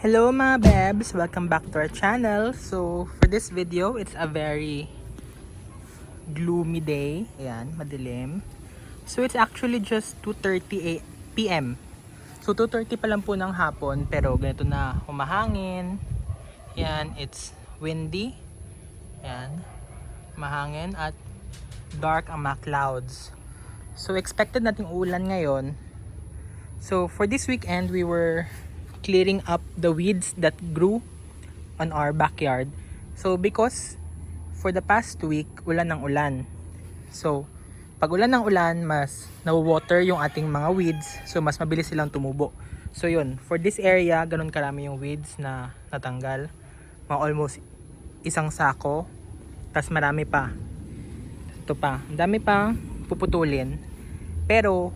Hello mga bebs! Welcome back to our channel. So, for this video, it's a very gloomy day. Ayan, madilim. So, it's actually just 2:30 p.m. So, 2:30 pa lang po ng hapon, pero ganito na humahangin. Ayan, it's windy. Ayan, mahangin at dark ang mga clouds. So, expected nating ulan ngayon. So, for this weekend, we were clearing up the weeds that grew on our backyard. So because for the past week, ulan ng ulan. So pag ulan ng ulan, mas nawawater yung ating mga weeds. So mas mabilis silang tumubo. So yun, for this area, ganun karami yung weeds na natanggal. Mga almost isang sako. Tas marami pa. Ito pa. Ang dami pa puputulin. Pero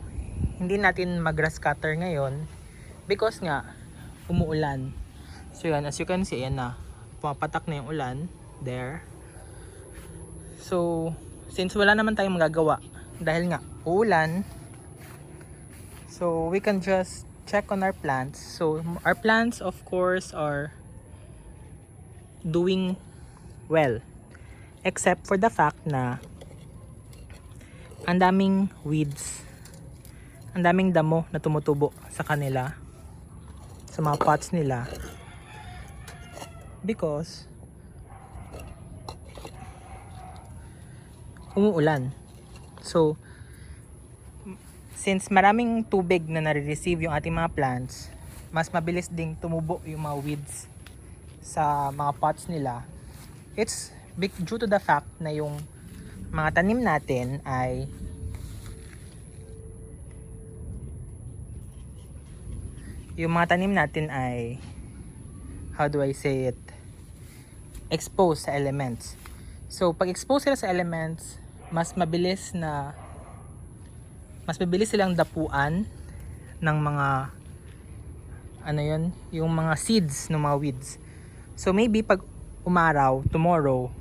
hindi natin mag-grass cutter ngayon because nga umuulan. So yan, as you can see, yan na. Pumapatak na yung ulan. There. So, since wala naman tayong magagawa, dahil nga uulan, so we can just check on our plants. So, our plants, of course, are doing well. Except for the fact na ang daming weeds. Ang daming damo na tumutubo sa kanila. Sa mga pots nila because umuulan. So since maraming tubig na nare-receive yung ating mga plants, mas mabilis ding tumubo yung mga weeds sa mga pots nila. It's due to the fact na yung mga tanim natin ay how do I say it, exposed sa elements. So pag exposed sila sa elements, mas mabilis silang dapuan ng mga yung mga seeds ng mga weeds. So maybe pag umaraw tomorrow,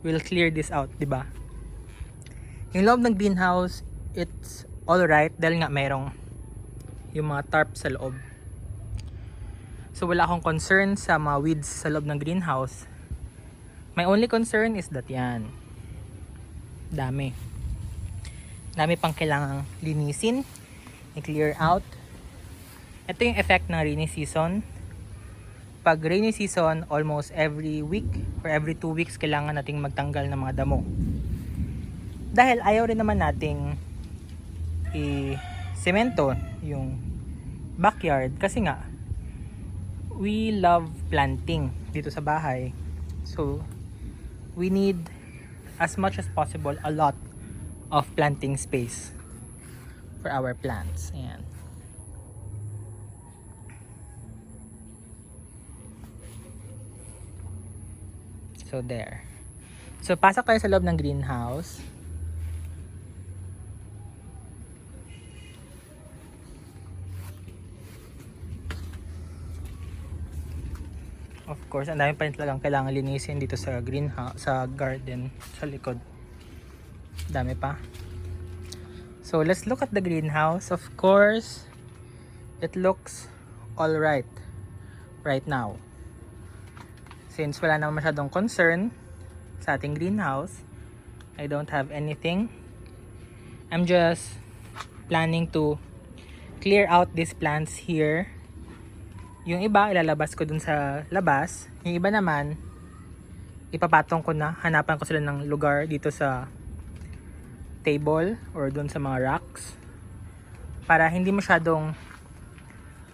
we'll clear this out, di ba? Yung loob ng greenhouse, it's alright dahil nga mayroong yung mga tarp sa loob. So wala akong concern sa mga weeds sa loob ng greenhouse. My only concern is that yan. Dami pang kailangang linisin, i-clear out. Ito yung effect ng rainy season. Pag rainy season, almost every week or every 2 weeks kailangan nating magtanggal ng mga damo. Dahil ayaw rin naman nating semento yung backyard kasi nga we love planting dito sa bahay. So we need as much as possible a lot of planting space for our plants. Ayan. So there. So pasok tayo sa loob ng greenhouse. Of course, ang dami pa rin talagang kailangan linisin dito sa greenhouse, sa garden, sa likod. Dami pa. So, let's look at the greenhouse. Of course, it looks alright right now. Since wala naman masyadong concern sa ating greenhouse, I don't have anything. I'm just planning to clear out these plants here. Yung iba, ilalabas ko dun sa labas. Yung iba naman, ipapatong ko na. Hanapan ko sila ng lugar dito sa table or dun sa mga racks. Para hindi masyadong,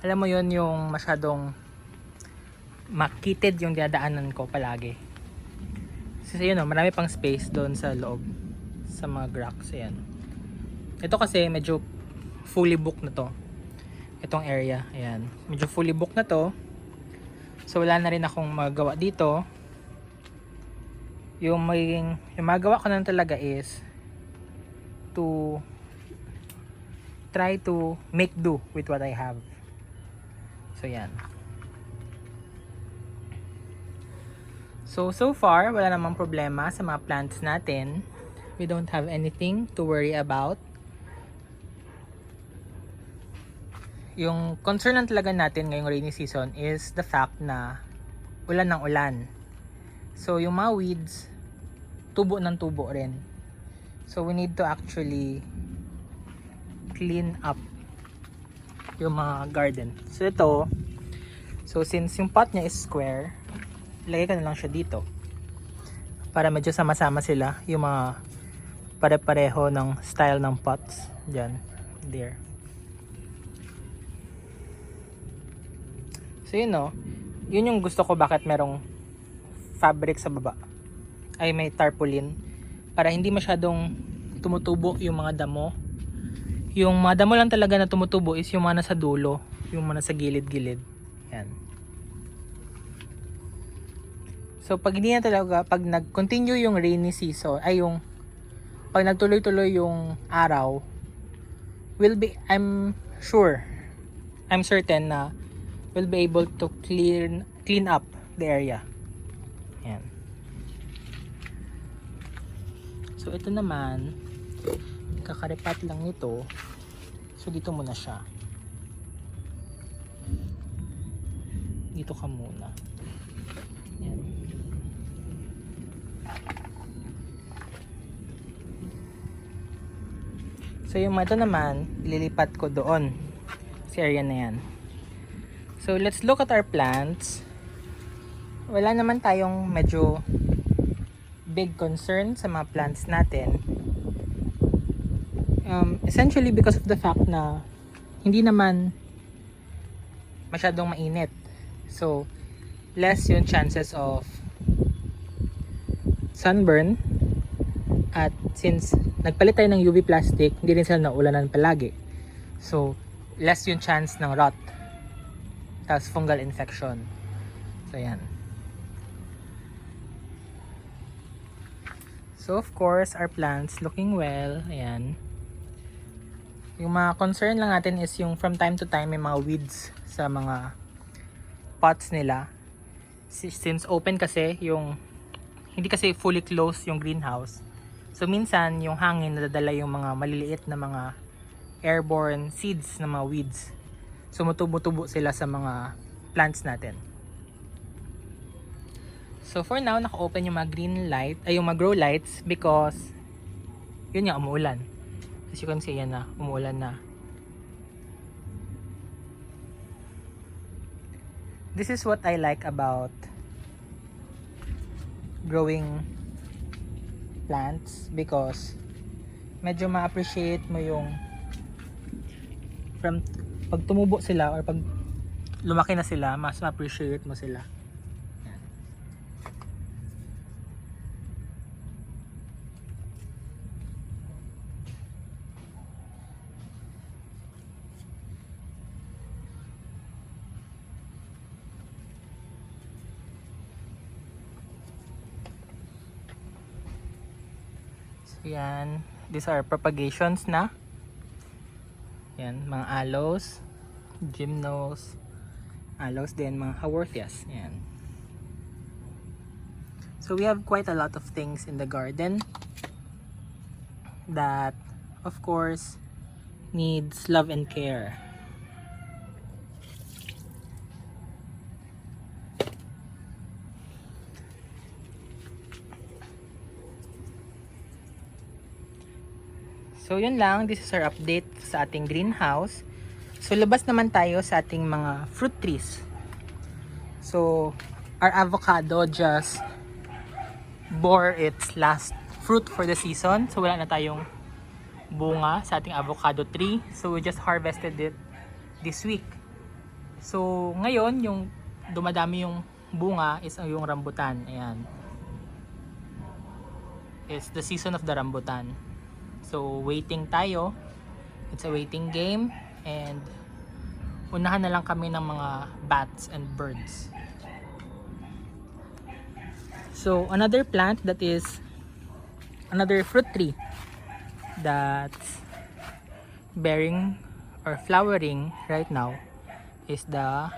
alam mo yun, yung masyadong makitid yung dinadaanan ko palagi. Kasi yun, marami pang space dun sa loob. Sa mga racks, ayan. Ito kasi medyo fully booked na to. Itong area, ayan, medyo fully booked na to. So wala na rin akong magawa dito. Yung magawa ko na talaga is to try to make do with what I have. So yan. So far wala namang problema sa mga plants natin. We don't have anything to worry about. Yung concern lang talaga natin ngayong rainy season is the fact na ulan ng ulan. So yung mga weeds, tubo ng tubo rin. So we need to actually clean up yung mga garden. So ito, so since yung pot niya is square, lagay ko na lang siya dito. Para medyo sama-sama sila yung mga pare-pareho ng style ng pots. Diyan, there. So yun no, yun yung gusto ko bakit merong fabric sa baba. Ay may tarpaulin. Para hindi masyadong tumutubo yung mga damo. Yung mga damo lang talaga na tumutubo is yung mga nasa dulo. Yung mga nasa gilid-gilid. Yan. So pag hindi na talaga, pag nag-continue yung rainy season, ay yung pag nagtuloy-tuloy yung araw, I'm certain na we'll be able to clean up the area. Yan. So ito naman, kakaripat lang nito. So dito muna siya. Dito ka muna. Yan. So yung ito naman, lilipat ko doon sa area na yan. So let's look at our plants. Wala naman tayong medyo big concern sa mga plants natin. Essentially because of the fact na hindi naman masyadong mainit. So less yung chances of sunburn. At since nagpalit tayo ng UV plastic, hindi rin sila naulanan palagi. So, less yung chance ng rot. Tapos fungal infection. So, yan. So, of course, our plants looking well. Ayan. Yung mga concern lang natin is yung from time to time may mga weeds sa mga pots nila. Since open kasi yung, hindi kasi fully closed yung greenhouse. So minsan yung hangin nadadala yung mga maliliit na mga airborne seeds ng mga weeds. So tumutubo sila sa mga plants natin. So for now naka-open yung mga green light, ay yung mga grow lights because yun nga umuulan. As you can see yan na, umuulan na. This is what I like about growing plants because medyo ma-appreciate mo yung from pag tumubo sila or pag lumaki na sila, mas ma-appreciate mo sila. Yan, these are propagations na. Yan, mga aloes, gymnos, aloes din, mga haworthias. Yan. So we have quite a lot of things in the garden that of course needs love and care. So yun lang, this is our update sa ating greenhouse. So labas naman tayo sa ating mga fruit trees. So our avocado just bore its last fruit for the season. So wala na tayong bunga sa ating avocado tree. So we just harvested it this week. So ngayon yung dumadami yung bunga is yung rambutan. Ayan. It's the season of the rambutan. So waiting tayo. It's a waiting game and unahan na lang kami ng mga bats and birds. So another plant that is another fruit tree that's bearing or flowering right now is the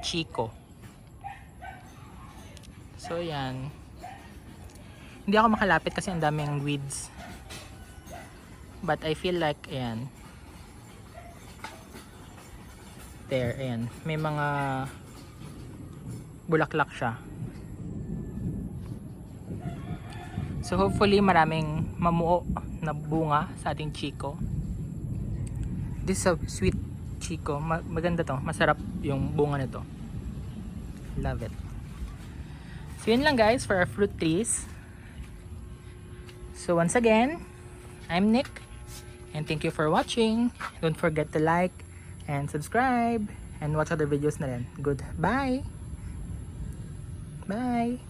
Chico. So yan. Hindi ako makalapit kasi ang daming weeds. But I feel like, ayan, there, ayan, may mga bulaklak siya. So hopefully maraming mamuo na bunga sa ating chiko. This is a sweet chiko. Maganda to, masarap yung bunga nito. Love it. So yun lang guys for our fruit trees. So once again, I'm Nick and thank you for watching. Don't forget to like and subscribe and watch other videos na rin. Goodbye. Bye.